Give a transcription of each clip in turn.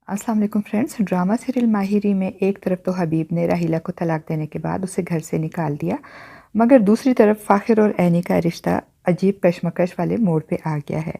अस्सलाम वालेकुम friends. Drama serial माहिरी में एक तरफ तो हबीब ने राहिला को तलाक देने के बाद उसे घर से निकाल दिया, मगर दूसरी तरफ फ़ाखिर और ऐनी का रिश्ता अजीब कशमकश वाले मोड़ पे आ गया है।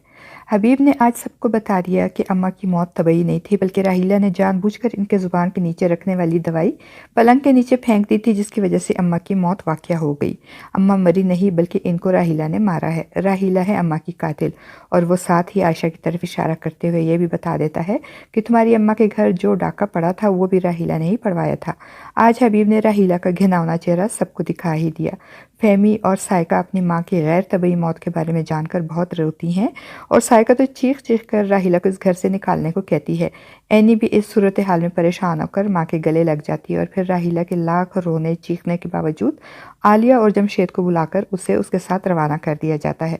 हबीब ने आज सबको बता दिया कि अम्मा की मौत तबई नहीं थी, बल्कि राहिला ने जानबूझकर इनके ज़ुबान के नीचे रखने वाली दवाई पलंग के नीचे फेंक दी थी, जिसकी वजह से अम्मा की मौत वाक़या हो गई। अम्मा मरी नहीं, बल्कि इनको राहिला ने मारा है। राहिला है अम्मा की कातिल। और वो साथ ही आयशा की तरफ इशारा करते हुए ये भी बता देता है कि तुम्हारी अम्मा के घर जो डाका पड़ा था वो भी राहिला ने ही पड़वाया था। आज हबीब ने राहिला का घिनौना चेहरा सबको दिखा ही दिया। फहमी और सायका अपनी माँ की गैर तबई मौत के बारे में जानकर बहुत रोती हैं, और सायका तो चीख चीख कर राहिला को इस घर से निकालने को कहती है। ऐनी भी इस सूरत हाल में परेशान होकर माँ के गले लग जाती है, और फिर राहिला के लाख रोने चीखने के बावजूद आलिया और जमशेद को बुलाकर उसे उसके साथ रवाना कर दिया जाता है।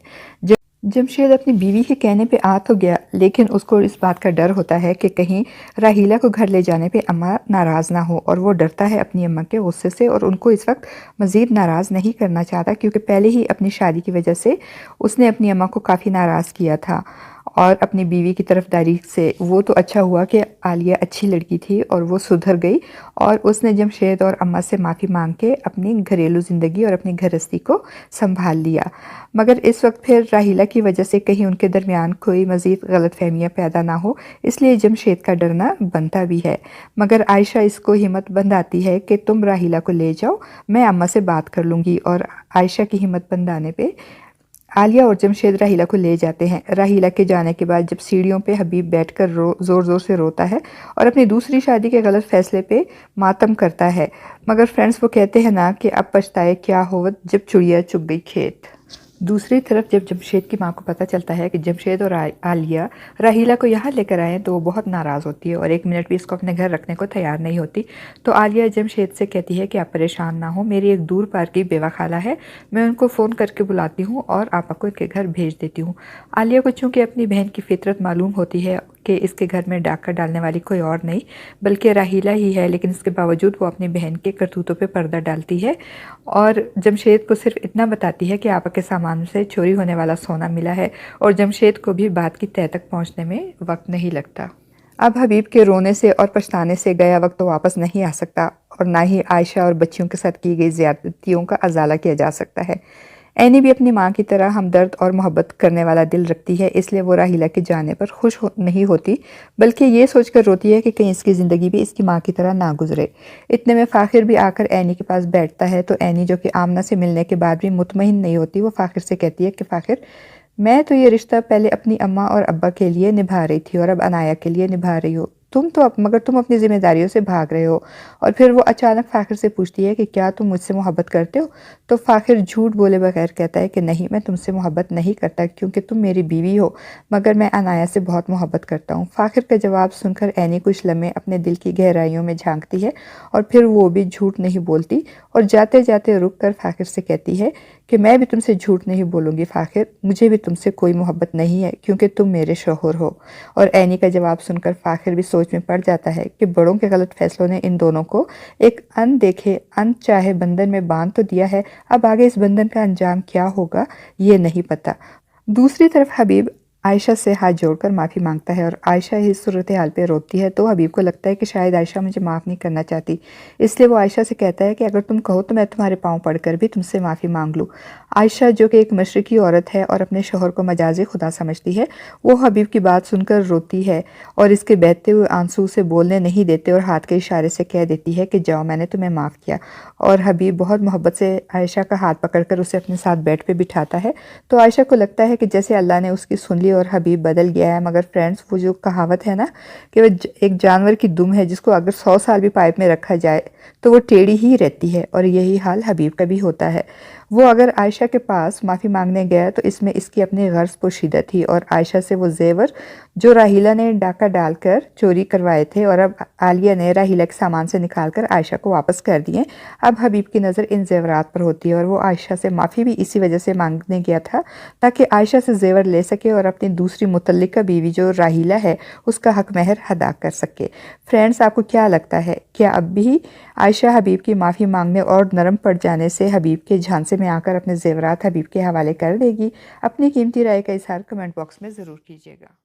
जमशेद अपनी बीवी के कहने पे आ तो गया, लेकिन उसको इस बात का डर होता है कि कहीं राहिला को घर ले जाने पे अम्मा नाराज़ ना हो, और वो डरता है अपनी अम्मा के गुस्से से, और उनको इस वक्त मज़ीद नाराज़ नहीं करना चाहता, क्योंकि पहले ही अपनी शादी की वजह से उसने अपनी अम्मा को काफ़ी नाराज़ किया था। और अपनी बीवी की तरफदारी से वो तो अच्छा हुआ कि आलिया अच्छी लड़की थी और वो सुधर गई, और उसने जमशेद और अम्मा से माफ़ी मांग के अपनी घरेलू ज़िंदगी और अपनी गृहस्थी को संभाल लिया। मगर इस वक्त फिर राहिला की वजह से कहीं उनके दरमियान कोई मज़ीद गलतफहमियाँ पैदा ना हो, इसलिए जमशेद का डरना बनता भी है। मगर आयशा इसको हिम्मत बंधाती है कि तुम राहिला को ले जाओ, मैं अम्मा से बात कर लूँगी। और आयशा की हिम्मत बंधाने पे आलिया और जमशेद राहिला को ले जाते हैं। राहिला के जाने के बाद जब सीढ़ियों पे हबीब बैठकर ज़ोर ज़ोर से रोता है और अपनी दूसरी शादी के गलत फैसले पे मातम करता है। मगर फ्रेंड्स, वो कहते हैं ना कि अब पछताए क्या होवत जब चुड़िया चुग गई खेत। दूसरी तरफ जब जमशेद की माँ को पता चलता है कि जमशेद और आलिया राहिला को यहाँ लेकर आए हैं, तो वो बहुत नाराज़ होती है और एक मिनट भी इसको अपने घर रखने को तैयार नहीं होती। तो आलिया जमशेद से कहती है कि आप परेशान ना हो, मेरी एक दूर पार की बेवा खाला है, मैं उनको फ़ोन करके बुलाती हूँ और आपा को इनके घर भेज देती हूँ। आलिया को चूँकि अपनी बहन की फितरत मालूम होती है कि इसके घर में डाका डालने वाली कोई और नहीं बल्कि राहिला ही है, लेकिन इसके बावजूद वो अपनी बहन के करतूतों पे पर्दा डालती है और जमशेद को सिर्फ इतना बताती है कि आपा के सामान से चोरी होने वाला सोना मिला है, और जमशेद को भी बात की तह तक पहुंचने में वक्त नहीं लगता। अब हबीब के रोने से और पछताने से गया वक्त तो वापस नहीं आ सकता, और ना ही आयशा और बच्चियों के साथ की गई ज़्यादतियों का अजाला किया जा सकता है। ऐनी भी अपनी माँ की तरह हमदर्द और मोहब्बत करने वाला दिल रखती है, इसलिए वो राहिला के जाने पर नहीं होती, बल्कि ये सोचकर रोती है कि कहीं इसकी ज़िंदगी भी इसकी माँ की तरह ना गुजरे। इतने में फ़ाखिर भी आकर ऐनी के पास बैठता है, तो ऐनी, जो कि आमना से मिलने के बाद भी मुतमईन नहीं होती, वो फ़ाखिर से कहती है कि फ़ाखिर, मैं तो ये रिश्ता पहले अपनी अम्मा और अब्बा के लिए निभा रही थी और अब अनाया के लिए निभा रही हो। मगर तुम अपनी ज़िम्मेदारियों से भाग रहे हो। और फिर वो अचानक फ़ाखिर से पूछती है कि क्या तुम मुझसे मोहब्बत करते हो? तो फ़ाखिर झूठ बोले बगैर कहता है कि नहीं, मैं तुमसे मोहब्बत नहीं करता, क्योंकि तुम मेरी बीवी हो, मगर मैं अनाया से बहुत मोहब्बत करता हूँ। फ़ाखिर का जवाब सुनकर ऐनी कुछ लम्हे अपने दिल की गहराइयों में झांकती है, और फिर वो भी झूठ नहीं बोलती, और जाते जाते रुक कर फ़ाखिर से कहती है कि मैं भी तुमसे झूठ नहीं बोलूँगी फ़ाखिर, मुझे भी तुमसे कोई मोहब्बत नहीं है, क्योंकि तुम मेरे शौहर हो। और ऐनी का जवाब सुनकर फ़ाखिर भी सोच में पड़ जाता है कि बड़ों के गलत फैसलों ने इन दोनों को एक अनदेखे अनचाहे बंधन में बांध तो दिया है, अब आगे इस बंधन का अंजाम क्या होगा ये नहीं पता। दूसरी तरफ हबीब आयशा से हाथ जोड़कर माफ़ी मांगता है, और आयशा इस सूरत हाल पे रोती है, तो हबीब को लगता है कि शायद आयशा मुझे माफ़ नहीं करना चाहती, इसलिए वो आयशा से कहता है कि अगर तुम कहो तो मैं तुम्हारे पाँव पड़कर भी तुमसे माफ़ी मांग लूँ। आयशा, जो कि एक मशरकी औरत है और अपने शोहर को मजाजी खुदा समझती है, वो हबीब की बात सुनकर रोती है, और इसके बहते हुए आंसू उसे बोलने नहीं देते, और हाथ के इशारे से कह देती है कि जाओ, मैंने तुम्हें माफ़ किया। और हबीब बहुत मोहब्बत से आयशा का हाथ पकड़कर उसे अपने साथ बेड पे बिठाता है, तो आयशा को लगता है कि जैसे अल्लाह ने उसकी सुन ली और हबीब बदल गया है। मगर फ्रेंड्स, वो जो कहावत है ना कि वो एक जानवर की दुम है जिसको अगर 100 साल भी पाइप में रखा जाए तो वो टेढ़ी ही रहती है, और यही हाल हबीब का भी होता है। वो अगर आयशा के पास माफ़ी मांगने गया तो इसमें इसकी अपनी गर्ज पोशीदा थी, और आयशा से वो जेवर जो राहिला ने डाका डालकर चोरी करवाए थे और अब आलिया ने राहिला के सामान से निकालकर आयशा को वापस कर दिए, अब हबीब की नज़र इन जेवरात पर होती है, और वो आयशा से माफ़ी भी इसी वजह से मांगने गया था ताकि आयशा से जेवर ले सके और अपनी दूसरी मुतल्लिका बीवी जो राहिला है उसका हक महर अदा कर सके। फ्रेंड्स, आपको क्या लगता है, क्या अब भी आयशा हबीब की माफ़ी मांगने और नरम पड़ जाने से हबीब के झांसे में आकर अपने जेवरात हबीब के हवाले कर देगी? अपनी कीमती राय का इज़हार कमेंट बॉक्स में ज़रूर कीजिएगा।